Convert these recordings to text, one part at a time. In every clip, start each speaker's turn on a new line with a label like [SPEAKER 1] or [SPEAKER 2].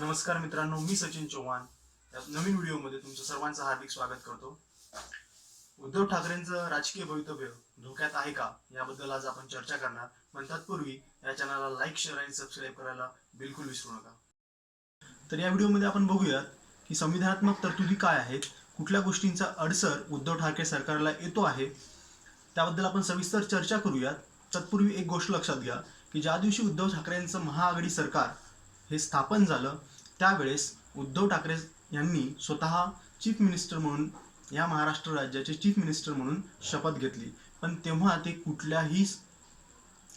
[SPEAKER 1] नमस्कार मित्रांनो, मी सचिन चव्हाण या नवीन व्हिडिओमध्ये तुमचं सर्वांचं हार्दिक स्वागत करतो. उद्धव ठाकरेंचं राजकीय भवितव्य धोक्यात आहे का याबद्दल आज आपण चर्चा करणार. पण तत्पूर्वी या चॅनलला लाईक, शेअर आणि सबस्क्राईब करायला बिलकुल विसरू नका. तर या व्हिडिओमध्ये आपण बघूयात की संविधानात्मक तरतुदी काय आहेत, कुठल्या गोष्टींचा अडसर उद्धव ठाकरे सरकारला येतो आहे, त्याबद्दल आपण सविस्तर चर्चा करूयात. तत्पूर्वी एक गोष्ट लक्षात घ्या की ज्या दिवशी उद्धव ठाकरेंचं महाआघाडी सरकार हे स्थापन झालं त्यावेळेस उद्धव ठाकरे यांनी स्वतः चीफ मिनिस्टर म्हणून या महाराष्ट्र राज्याचे चीफ मिनिस्टर म्हणून शपथ घेतली. पण तेव्हा ते कुठल्याही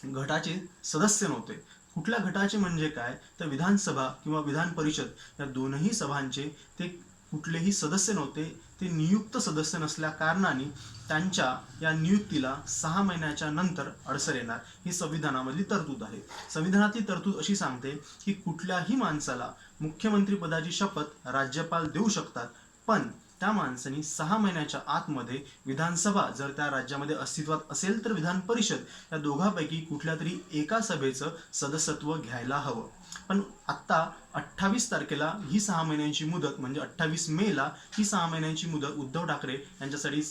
[SPEAKER 1] गटाचे सदस्य नव्हते. कुठल्या गटाचे म्हणजे काय तर विधानसभा किंवा विधान परिषद या दोनही सभांचे ते कुठलेही सदस्य नव्हते. ते नियुक्त सदस्य नसल्या कारणाने त्यांच्या या नियुक्तीला 6 महिन्याच्या नंतर अडसर येणार ही संविधानामधली तरतूद आहे. संविधानातली तरतूद अशी सांगते की कुठल्याही माणसाला मुख्यमंत्री पदाची शपथ राज्यपाल देऊ शकतात, पण त्या माणसाने 6 महिन्याच्या आतमध्ये विधानसभा जर त्या राज्यामध्ये अस्तित्वात असेल तर विधान परिषद या दोघांपैकी कुठल्या तरी एका सभेचं सदस्यत्व घ्यायला हवं. पण आत्ता 28 तारखेला ही 6 महिन्यांची मुदत म्हणजे 28 मेला ही 6 महिन्यांची मुदत उद्धव ठाकरे यांच्यासाठी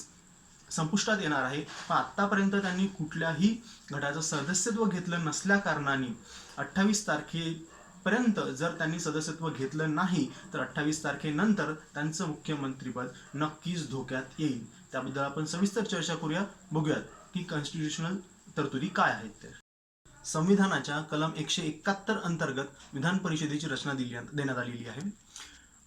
[SPEAKER 1] संपुष्टात येणार आहे. पण आतापर्यंत त्यांनी कुठल्याही गटाचं सदस्यत्व घेतलं नसल्या कारणाने 28 तारखेपर्यंत जर त्यांनी सदस्यत्व घेतलं नाही तर 28 तारखेनंतर त्यांचं मुख्यमंत्रीपद नक्कीच धोक्यात येईल. त्याबद्दल आपण सविस्तर चर्चा करूया. बघूयात की कॉन्स्टिट्यूशनल तरतुदी काय आहेत. ते संविधानाच्या कलम 171 अंतर्गत विधान परिषदेची रचना देण्यात आलेली आहे.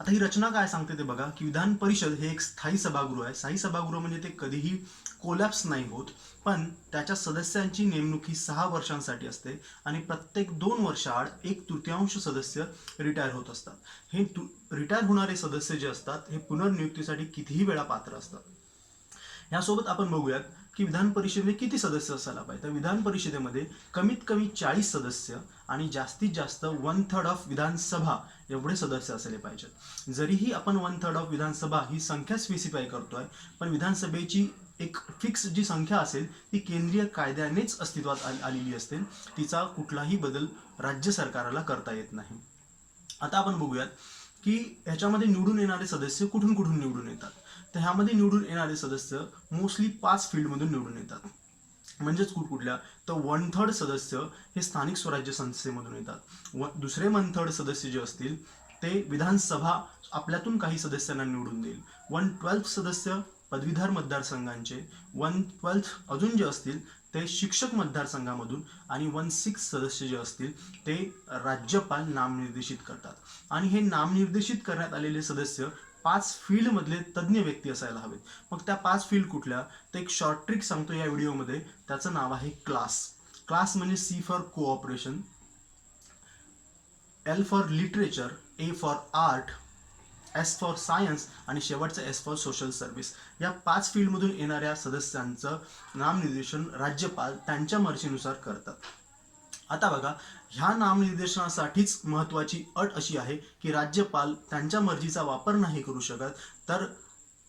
[SPEAKER 1] आता ही रचना काय सांगते ते बघा की विधान परिषद हे एक स्थायी सभागृह आहे. स्थायी सभागृह म्हणजे ते कधीही कोलॅप्स नाही होत, पण त्याच्या सदस्यांची नेमणूक ही 6 वर्षांसाठी असते आणि प्रत्येक 2 वर्षाआड 1/3 सदस्य रिटायर होत असतात. हे रिटायर होणारे सदस्य जे असतात हे पुनर्नियुक्तीसाठी कितीही वेळा पात्र असतात. यासोबत आपण बघूयात की विधान परिषदेमध्ये किती सदस्य असायला पाहिजे. तर विधान परिषदेमध्ये कमीत कमी 40 सदस्य आणि जास्तीत जास्त 1/3 ऑफ विधानसभा एवढे सदस्य असले पाहिजेत. जरीही आपण 1/3 ऑफ विधानसभा ही संख्या स्पेसिफाय करतोय, पण विधानसभेची एक फिक्स जी संख्या असेल ती केंद्रीय कायद्यानेच अस्तित्वात आलेली असते. तिचा कुठलाही बदल राज्य सरकारला करता येत नाही. आता आपण बघूयात की ह्याच्यामध्ये निवडून येणारे सदस्य कुठून कुठून निवडून येतात. तर ह्यामध्ये निवडून येणारे सदस्य मोस्टली 5 फील्डमधून निवडून येतात. म्हणजेच कुठल्या तर 1/3 सदस्य हे स्थानिक स्वराज्य संस्थेमधून येतात. दुसरे 1/3 सदस्य जे असतील ते विधानसभा आपल्यातून काही सदस्यांना निवडून देईल. 1/12 सदस्य पदवीधर मतदारसंघांचे, 1/12 अजून जे असतील ते शिक्षक मतदारसंघामधून आणि 1/6 सदस्य जे असतील ते राज्यपाल नामनिर्देशित करतात. आणि हे नामनिर्देशित करण्यात आलेले सदस्य 5 फील्डमधले तज्ज्ञ व्यक्ती असायला हवेत. मग त्या 5 फील्ड कुठल्या तर एक शॉर्ट ट्रिक सांगतो या व्हिडिओमध्ये. त्याचं नाव आहे क्लास. क्लास म्हणजे C for cooperation, L for literature, A for art, S for science आणि शेवटचं S फॉर सोशल सर्व्हिस. या 5 फील्डमधून येणाऱ्या सदस्यांचं नामनिर्देशन राज्यपाल त्यांच्या मर्जीनुसार करतात. आता बघा, ह्या नामनिर्देशनासाठीच महत्त्वाची अट अशी आहे की राज्यपाल त्यांच्या मर्जीचा वापर नाही करू शकत, तर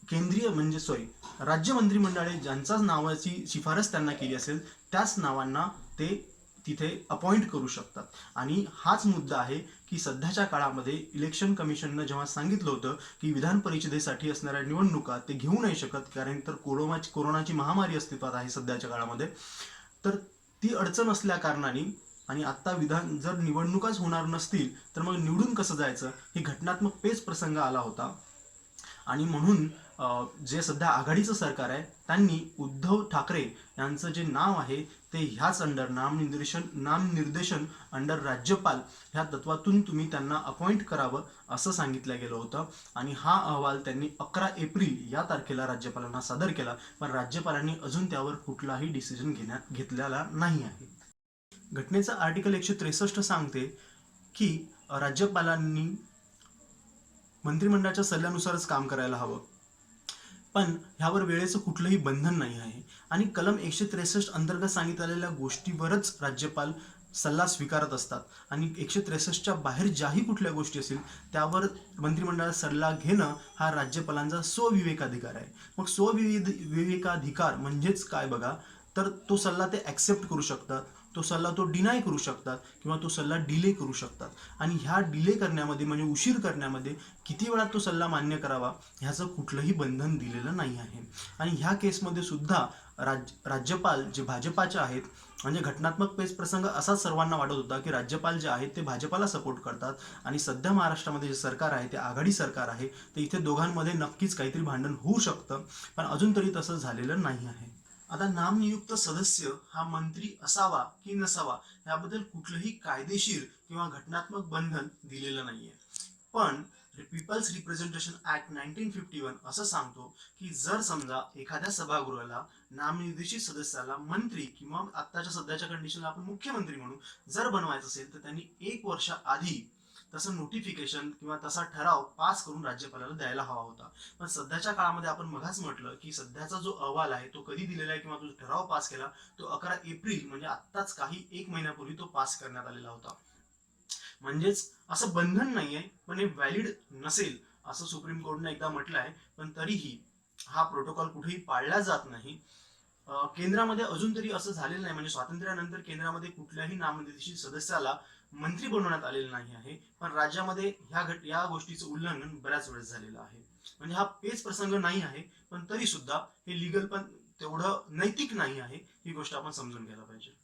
[SPEAKER 1] केंद्रीय म्हणजे राज्य मंत्रिमंडळे ज्यांच्या नावाची शिफारस त्यांना केली असेल त्याच नावांना ते तिथे अपॉइंट करू शकतात. आणि हाच मुद्दा आहे की सध्याच्या काळामध्ये इलेक्शन कमिशननं जेव्हा सांगितलं होतं की विधान परिषदेसाठी असणाऱ्या निवडणुका ते घेऊ नाही शकत कारण तर कोरोनाची महामारी अस्तित्वात आहे सध्याच्या काळामध्ये, तर ती अडचण असल्या कारणाने आणि आता जर निवडणुकाच होणार नसतील तर मग निवडून कसं जायचं ही घटनात्मक पेच प्रसंग आला होता. आणि म्हणून जे सध्या आघाडीचं सरकार आहे त्यांनी उद्धव ठाकरे यांचं जे नाव आहे ते ह्याच अंडर नामनिर्देशन अंडर राज्यपाल ह्या तत्वातून तुम्ही त्यांना अपॉइंट करावं असं सांगितलं गेलं होतं. आणि हा अहवाल त्यांनी 11 एप्रिल या तारखेला राज्यपालांना सादर केला, पण राज्यपालांनी अजून त्यावर कुठलाही डिसिजन घेतलेला नाही आहे. घटनेचा आर्टिकल 163 सांगते की राज्यपालांनी मंत्रिमंडळाच्या सल्ल्यानुसारच काम करायला हवं, पण ह्यावर वेळेचं कुठलंही बंधन नाही आहे. आणि कलम 163 अंतर्गत सांगितलेल्या गोष्टीवरच राज्यपाल सल्ला स्वीकारत असतात. आणि 163च्या बाहेर ज्याही कुठल्या गोष्टी असतील त्यावर मंत्रिमंडळाचा सल्ला घेणं हा राज्यपालांचा स्वविवेकाधिकार आहे. मग स्वविवेकाधिकार म्हणजेच काय बघा, तर तो सल्ला ते ॲक्सेप्ट करू शकतात, तो सल्ला तो डिनाय करू शकतात किंवा तो सल्ला डिले करू शकतात. आणि ह्या डिले करण्यामध्ये म्हणजे उशीर करण्यामध्ये किती वेळात तो सल्ला मान्य करावा ह्याचं कुठलंही बंधन दिलेलं नाही आहे. आणि ह्या केसमध्ये सुद्धा राज्यपाल जे भाजपाचे आहेत, म्हणजे घटनात्मक पेच प्रसंग असा सर्वांना वाटत होता की राज्यपाल जे आहेत ते भाजपाला सपोर्ट करतात आणि सध्या महाराष्ट्रामध्ये जे सरकार आहे ते आघाडी सरकार आहे, तर इथे दोघांमध्ये नक्कीच काहीतरी भांडण होऊ शकतं, पण अजून तरी तसं झालेलं नाही आहे. आता नामनियुक्त सदस्य हा मंत्री असावा की नसावा याबद्दल कुठलंही कायदेशीर किंवा घटनात्मक बंधन दिलेलं नाहीये. पण पीपल्स रिप्रेझेंटेशन ऍक्ट 1951 असं सांगतो की जर समजा एखाद्या सभागृहाला नामनिर्देशित सदस्याला मंत्री किंवा आत्ताच्या सध्याच्या कंडिशनला आपण मुख्यमंत्री म्हणून जर बनवायचं असेल तर त्यांनी 1 वर्ष आधी तसं नोटिफिकेशन किंवा तसा ठराव पास करून राज्यपालाला द्यायला हवा होता. पण सध्याच्या काळामध्ये आपण मगाच म्हटलं की सध्याचा जो अहवाल आहे तो कधी दिलेला आहे किंवा तो ठराव पास केला तो 11 एप्रिल म्हणजे आत्ताच काही 1 महिन्यापूर्वी तो पास करण्यात आलेला होता. म्हणजेच असं बंधन नाहीये, पण हे व्हॅलिड नसेल असं सुप्रीम कोर्टने एकदा म्हटलं आहे, पण तरीही हा प्रोटोकॉल कुठेही पाळला जात नाही. केंद्रामध्ये अजून तरी असं झालेलं नाही, म्हणजे स्वातंत्र्यानंतर केंद्रामध्ये कुठल्याही नामनिर्देशित सदस्याला मंत्री बनवण्यात आलेलं नाही आहे, पण राज्यामध्ये या गोष्टीचं उल्लंघन बऱ्याच वेळेस झालेलं आहे. म्हणजे हा पेच प्रसंग नाही आहे, पण तरी सुद्धा हे लिगल पण तेवढं नैतिक नाही आहे, ही गोष्ट आपण समजून घ्यायला पाहिजे.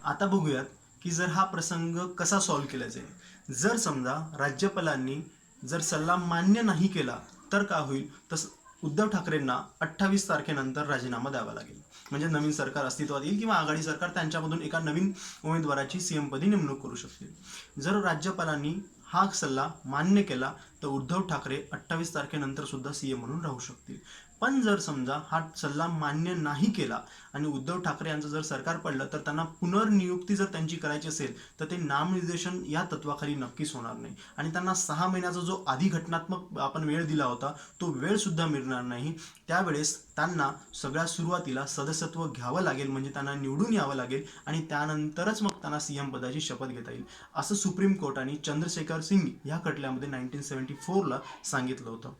[SPEAKER 1] आता बघूयात की जर हा प्रसंग कसा सॉल्व्ह केला जाईल. जर समजा राज्यपालांनी जर सल्ला मान्य नाही केला तर काय होईल, तसं उद्धव ठाकरेंना 28 तारखेनंतर राजीनामा द्यावा लागेल. म्हणजे नवीन सरकार अस्तित्वात येईल किंवा आघाडी सरकार त्यांच्यामधून एका नवीन उमेदवाराची सीएम पदी नेमणूक करू शकतील. जर राज्यपालांनी हा सल्ला मान्य केला तर उद्धव ठाकरे 28 तारखेनंतर सुद्धा सीएम म्हणून राहू शकतील. पण जर समजा हा सल्ला मान्य नाही केला आणि उद्धव ठाकरे यांचं जर सरकार पडलं तर त्यांना पुनर्नियुक्ती जर त्यांची करायची असेल तर ते नामनिर्देशन या तत्वाखाली नक्कीच होणार नाही. आणि त्यांना 6 महिन्याचा जो आधी घटनात्मक आपण वेळ दिला होता तो वेळ सुद्धा मिळणार नाही. त्यावेळेस त्यांना सगळ्यात सुरुवातीला सदस्यत्व घ्यावं लागेल, म्हणजे त्यांना निवडून यावं लागेल आणि त्यानंतरच मग त्यांना सीएम पदाची शपथ घेता येईल, असं सुप्रीम कोर्टाने चंद्रशेखर सिंग या खटल्यामध्ये 1974ला सांगितलं होतं.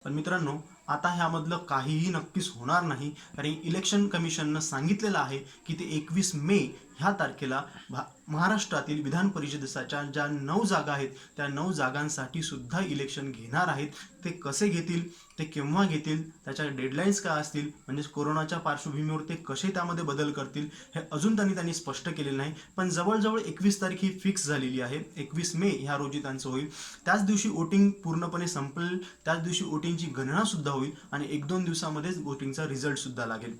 [SPEAKER 1] पण मित्रांनो, आता ह्यामधलं काहीही नक्कीच होणार नाही, कारण इलेक्शन कमिशननं सांगितलेलं आहे की ते 21 मे ह्या तारखेला महाराष्ट्रातील विधान परिषदेच्या ज्या 9 जागा आहेत त्या 9 जागांसाठी सुद्धा इलेक्शन घेणार आहेत. ते कसे घेतील, ते केव्हा घेतील, त्याच्या डेडलाईन्स काय असतील, म्हणजे कोरोनाच्या पार्श्वभूमीवर ते कसे त्यामध्ये बदल करतील हे अजून त्यांनी स्पष्ट केलेलं नाही. पण जवळजवळ 21 तारीख ही फिक्स झालेली आहे. 21 मे ह्या रोजी त्यांचं होईल. त्याच दिवशी वोटिंग पूर्णपणे संपेल, त्याच दिवशी वोटिंगची गणना सुद्धा होईल आणि 1-2 दिवसामध्येच वोटिंगचा रिझल्ट सुद्धा लागेल.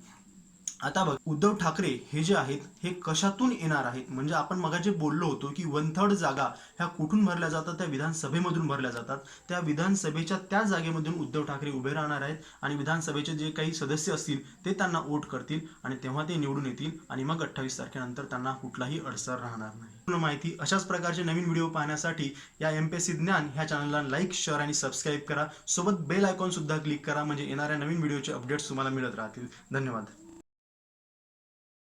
[SPEAKER 1] आता बघ, उद्धव ठाकरे हे जे आहेत हे कशातून येणार आहेत, म्हणजे आपण मगाशी बोललो होतो की 1/3 जागा ह्या कुठून भरल्या जातात, त्या विधानसभेमधून भरल्या जातात. त्या विधानसभेच्या त्या जागेमधून उद्धव ठाकरे उभे राहणार आहेत आणि विधानसभेचे जे काही सदस्य असतील ते त्यांना वोट करतील आणि तेव्हा ते निवडून येतील आणि मग 28 तारखेनंतर त्यांना कुठलाही अडसर राहणार नाही. पूर्ण माहिती अशाच प्रकारचे नवीन व्हिडिओ पाहण्यासाठी या एमपीएससी ज्ञान ह्या चॅनलला लाईक, शेअर आणि सबस्क्राईब करा. सोबत बेल आयकॉन सुद्धा क्लिक करा, म्हणजे येणाऱ्या नवीन व्हिडिओचे अपडेट्स तुम्हाला मिळत राहतील. धन्यवाद.